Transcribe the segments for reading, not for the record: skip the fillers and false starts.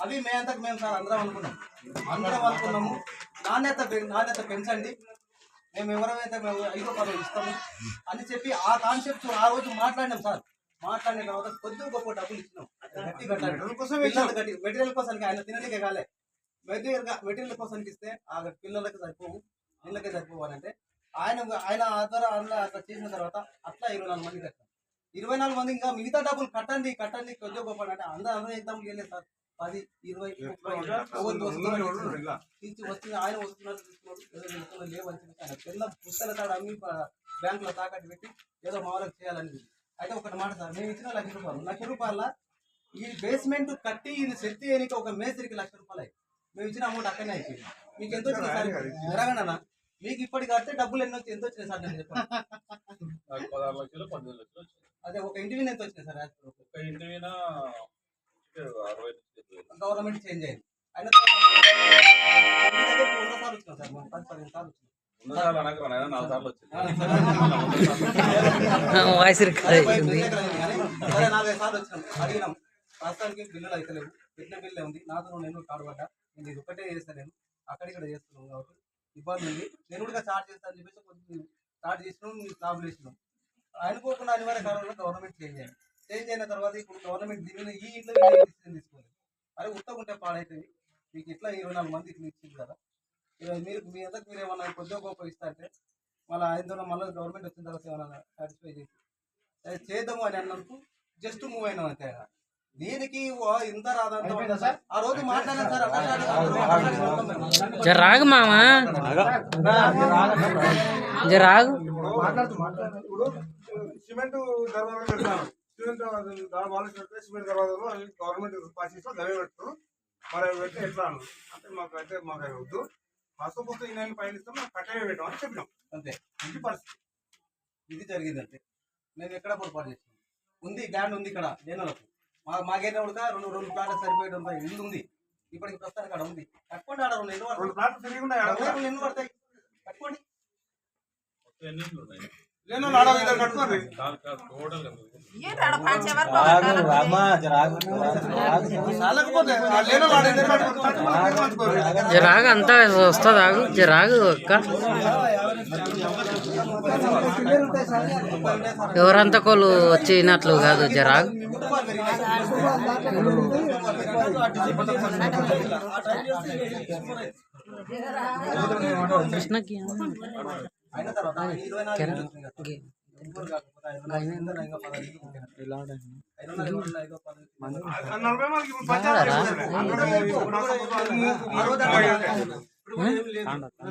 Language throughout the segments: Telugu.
అవి మేంతకు మేము సార్ అందరం అనుకున్నాము. నాణ్యత పెంచండి, మేము ఎవరైతే మేము 5వ పదవి ఇస్తాము అని చెప్పి ఆ కాన్సెప్ట్ ఆ రోజు మాట్లాడినాం సార్. మాట్లాడిన తర్వాత కొద్దిగా గొప్ప డబ్బులు ఇచ్చినాం, గట్టి కట్టాలి మెటీరియల్ కోసానికి. ఆయన తినడానికి కాలే, మెటీరియల్ కోసానికి ఇస్తే ఆ పిల్లలకి సరిపోవు, పిల్లలకే సరిపోవు అని అంటే ఆయన ఆధార అట్లా చేసిన తర్వాత అట్లా 24 మంది కట్టాం. 24 మంది ఇంకా మిగతా డబ్బులు కట్టండి కొద్దిగా గొప్ప అంటే అందరూ ఎగ్జాంపుల్ వెళ్ళలేదు సార్. 10, 20, 30 వస్తుంది. ఆయన వస్తున్నారు తీసుకున్నారు లేవని చెప్పి ఆయన పిల్ల పుస్తల తాడు అమ్మి బ్యాంకులో తాకట్టు పెట్టి ఏదో మామూలుగా చేయాలని. అయితే ఒకటి మాట సార్, మేము ఇచ్చిన ₹1,00,000 ఈ బేస్మెంట్ కట్టి ఇది సెట్ చేయడానికి ఒక మేస్త్రికి ₹1,00,000 మేము ఇచ్చిన అమౌంట్ అక్కడనే అయిపోయింది. మీకు ఎంత వచ్చింది సార్ జరగండి? మీకు ఇప్పటికి కడితే డబ్బులు ఎంత వచ్చినాయి సార్ నేను చెప్పండి. 16 లక్షలు 15 లక్షలు. అదే ఒక ఇంటి మీద ఎంత వచ్చినాయి సార్? ఒక ఇంటి మీద గవర్నమెంట్ చేంజ్ అయింది. అయినా సార్లు వచ్చినాం సార్, 10-15 సార్లు వచ్చినాం. 4 సార్లు వచ్చింది. 45 సార్లు వచ్చినాం, అడిగినాం. ప్రస్తుతానికి బిల్లులు అయితే లేవు, పెట్టిన బిల్లే ఉంది. నాతో నేను కాడబడ్డా, నేను ఇది ఒకటే చేస్తాను, నేను అక్కడిక్కడ చేస్తున్నాను కాబట్టి ఇబ్బంది ఉంది. నేను కూడా స్టార్ట్ చేస్తాను చెప్పేసి కొంచెం స్టార్ట్ చేసినాం, స్లాబ్లు వేసినాం. అనుకోకుండా అనివార్య కారణంలో గవర్నమెంట్ చేంజ్ అయిన తర్వాత ఇప్పుడు గవర్నమెంట్ దీని ఈ ఇంట్లో డిసిజన్ తీసుకోలేదు. అరే ఉత్తగుంటే పాడైతుంది, మీకు ఇట్లా 24 మంది ఇట్లా ఇచ్చింది కదా, మీరు మీ అందరికి మీరు ఏమన్నా కొద్దిగా గొప్ప ఇస్తా అంటే మళ్ళీ ఆయనతో మళ్ళీ గవర్నమెంట్ వచ్చిన తర్వాత ఏమన్నా సాటిస్ఫై చేసి చేద్దాము అని అన్నందుకు జస్ట్ మూవ్ అయినాం అంతే. దీనికి ఇంత రాదంతా ఆ రోజు మాట్లాడాను సార్. రాగు మామా రాగు సిమెంట్ దర్వాజాలు పెడతాను, సిమెంట్ దర్వాజాలు గవర్నమెంట్ పాస్ చేసి దవే పెడతారు. మరి పెడితే ఎట్లా అంటే మాకు వద్దు, ఫస్ట్ ఈ నెల పైన ఇస్తాం, మాకు కట్టమే పెట్టాం అని చెప్పినాం. అంతే, ఇది పరిస్థితి. ఇది జరిగింది అంతే. మేము ఎక్కడ పొరపాటు చేసినాం. ఉంది ల్యాండ్ ఉంది ఇక్కడ జనాలకు, మాకైతే ఉడక రెండు ప్లాట్లు సరిపోయేది ఉంటాయి. ఇల్లు ఉంది ఇప్పటికి ప్రస్తుతానికి అక్కడ ఉంది. కట్టుకోండి, ఆడ 2 ప్లాట్లు తిరిగి ఎన్ని పడతాయి కట్టుకోండి. జరాగు అంతా వస్తుంది, ఆగు జరాగు అక్క. ఎవరంతా కోళ్ళు వచ్చినట్లు కాదు, జరాగు. కృష్ణకి అయిన తర్వాత 24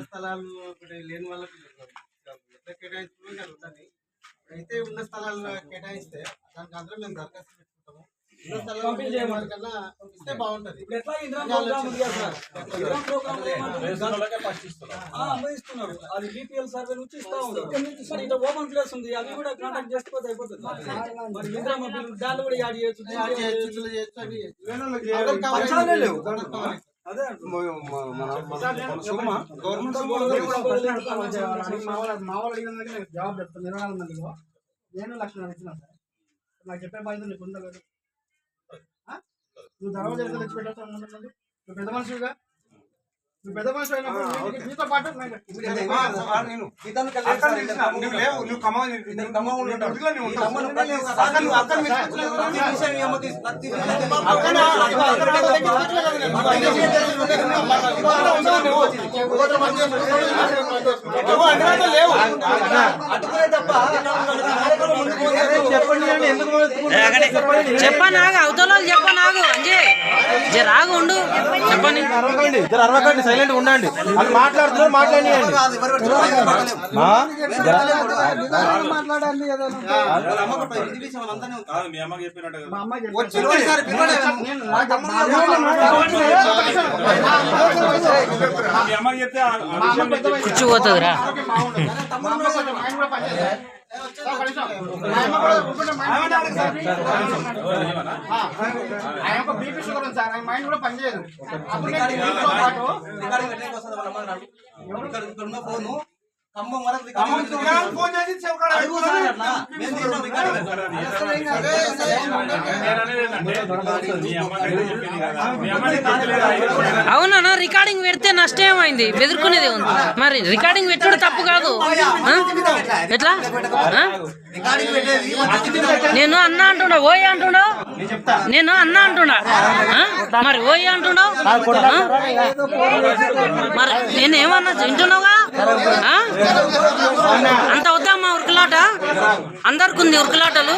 స్థలాలు లేని వాళ్ళకి కేటాయించుకుంటే అయితే ఉన్న స్థలాలు కేటాయిస్తే దానికి అందరూ మేము దరఖాస్తు పెట్టుకుంటాము. ఇస్తే బాగుంటది. ఇస్తున్నారు, అది బీపీఎల్ సర్వే నుంచి ఇస్తా ఉన్నారు. మరి ఇట్లా ఓపెన్ ప్లేస్ ఉంది, అవి కూడా కాంటాక్ట్ చేసుకోతే అయిపోతుంది. మరి ఇంద్రమ్మ బిల్లు దాన్ని కూడా యాడ్ చేయొచ్చు. అదే జవాబు చెప్తాను. 24 మందిలో నేను 1,00,000 ఇచ్చినా సార్, నాకు చెప్పే బాధ్యత నీకు ఉందా లేదు? నువ్వు దర్వాజా తెచ్చి పెట్టావు, నువ్వు పెద్ద మనుషులుగా, నువ్వు పెద్ద మనుషులు అయినప్పుడు నీతో పాటు చెప్పండి, అవతల చెప్పనాగు అంజే జరాగు ఉండు, చెప్పండి. సైలెంట్ ఉండండి, అది మాట్లాడుతున్నారు, మాట్లాడియండి. కూర్చోపోతుందిరా. బీపీ షుగర్ ఉంది సార్, మైండ్ కూడా పనిచేయదు. ఫోను ఖమ్మం వరకు ఖమ్మం చుట్టాలని ఫోన్ చేసి చెవుకాడ అడుగు సార్ అట్లా. నేను తీసిన రికార్డు పెడతాను. నేను అనేది ఏంటంటే, మీ అమ్మకైతే చెప్పింది కదా, మీ అమ్మని కొట్టలేదు. అవునా రికార్డింగ్ పెడితే నష్టం ఏమైంది బెదుర్కొనేది ఉంది మరి రికార్డింగ్ పెట్టుడు తప్పు కాదు ఆ? ఎట్లా ఆ? రికార్డింగ్ పెట్టేది నేను అన్న అంటున్నా ఓయ్ అంటున్నావు నేను అన్న అంటున్నా ఆ? మరి ఓయ్ అంటున్నావు ఆ? మరి నేను ఏమన్నా వింటున్నావుగా ఆ? అంత వద్దామా ఉరుకులాట అందరికి ఉంది ఉరుకులాటలు